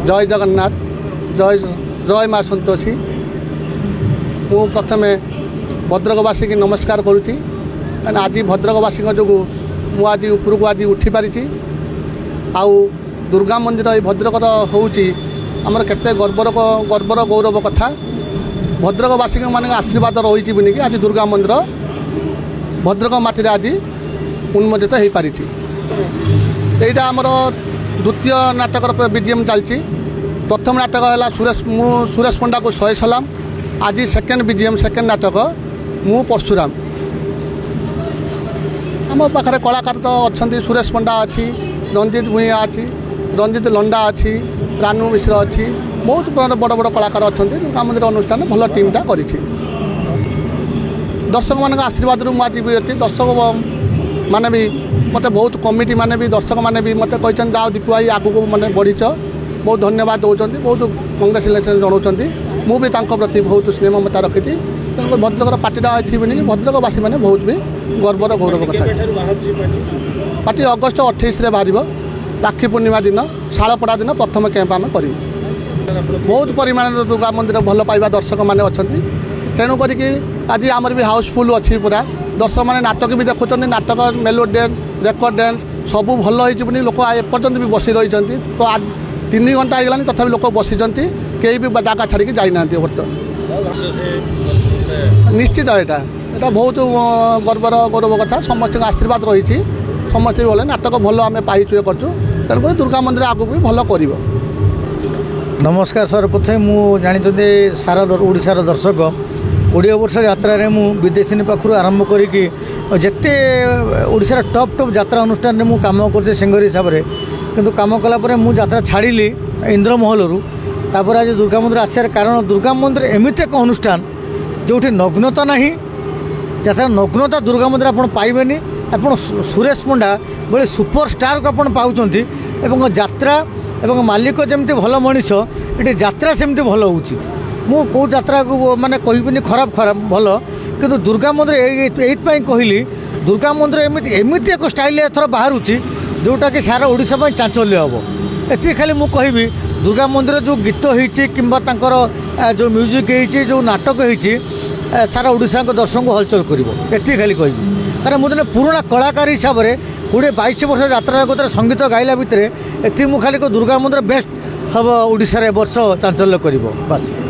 जय जगन्नाथ जय जय माँ संतोषी। मु प्रथमे भद्रकवासी की नमस्कार करुँची कारण आज भद्रकवासी जो आज उपरको आज उठी पारी आउ दुर्गा मंदिर ये भद्रकर होमर केते गर्वर गौरव कथा भद्रकवासी मान आशीर्वाद रही कि आज दुर्गा मंदिर भद्रक माटी आज उन्मोचित हो पारी। यहाँ आमर द्वितीय नाटक बीजीएम चलती। प्रथम नाटक है सुरेश पंडा को 100 सलाम। आज सेकेंड बीजीएम सेकेंड नाटक मु परशुराम। आम पाखे कलाकार तो अच्छा सुरेश पंडा अच्छी, रंजित भूया अच्छी, रंजित लंडा अच्छी, रानू मिश्र अच्छी, बहुत बड़ बड़ कलाकार अच्छा दुर्गा मंदिर अनुष्ठान भल टीमटा कर दर्शक मान आशीर्वाद आज भी अच्छी। दर्शक माने भी मत बहुत कमिटी माने भी दर्शक माने भी मत कहते जाओ दीपू भाई आगू मैंने बढ़ीच बहुत धन्यवाद दौरान बहुत कंग्रेचुलेसन जनाऊँ। मुझे प्रति बहुत स्नेह मत रखी तेणुक भद्रकर पार्टीटा अच्छी कि भद्रकवासी मैंने बहुत भी गर्वर गौरव कथा। पार्टी अगस्ट 28 बाहर राखी पूर्णिमा दिन शालपड़ा दिन प्रथम कैंप आम कर बहुत परिमाण दुर्गा मंदिर भल पाइबा दर्शक मैंने अच्छा। तेणुक आज आमर भी हाउसफुल अच्छी पूरा दर्शक मैंने नाटक भी देखुं नाटक मेलोडी डांस रेकर्ड डांस सबू भल होनी लोक एपर्तंत भी बसी रही तो 3 घंटा होगा तथापि लोक बसी कहीं भी जगह छाड़ी जाना बर्तमान निश्चित यहाँ बहुत गर्वर गौरव कथा। समस्त आशीर्वाद रही समस्त भले नाटक भल आम पाइचु करूँ तेणुक दुर्गा मंदिर आगू भी भल कर। नमस्कार सर प्रथम मु जानी सारा ओडिशार दर्शक 20 वर्ष यात्रा मु विदेशी पाखु आरंभ करी जिते ओडिशार टॉप टॉप यात्रा अनुष्ठान में मु काम कर सिंगर हिसाब से किंतु काम कलापर मु यात्रा छाड़ी इंद्रमहल तापर आज दुर्गा मंदिर आसार कारण दुर्गा मंदिर एमती एक अनुष्ठान जो नग्नता नहीं जहाँ नग्नता दुर्गा मंदिर आप पाइबेनी। आप सुरेश पंडा भाई सुपरस्टार को आप पाँच यात्रा एवं मालिक जमती भल मनीष ये यात्रा सेमती भल हो कौ यात्रा को माने कहबी खराब खराब भल किंतु दुर्गा मंदिर ये कहली दुर्गा मंदिर एमती एक स्टाइल एथर बाहर जोटा कि सारा ओडिशा चांचल्य हम। ये खाली मुझे कहबी दुर्गा मंदिर जो गीत होती जो म्यूजिक होती जो नाटक होती सारा ओडिशा दर्शक को हलचल कर खाली कहबी कारण मुझे पुराना कलाकार हिसाब से 20-22 वर्ष यात्रा संगीत गाइला भितर ये खाली दुर्गा मंदिर बेस्ट हम ओडिशा वर्ष चांचल्य कर।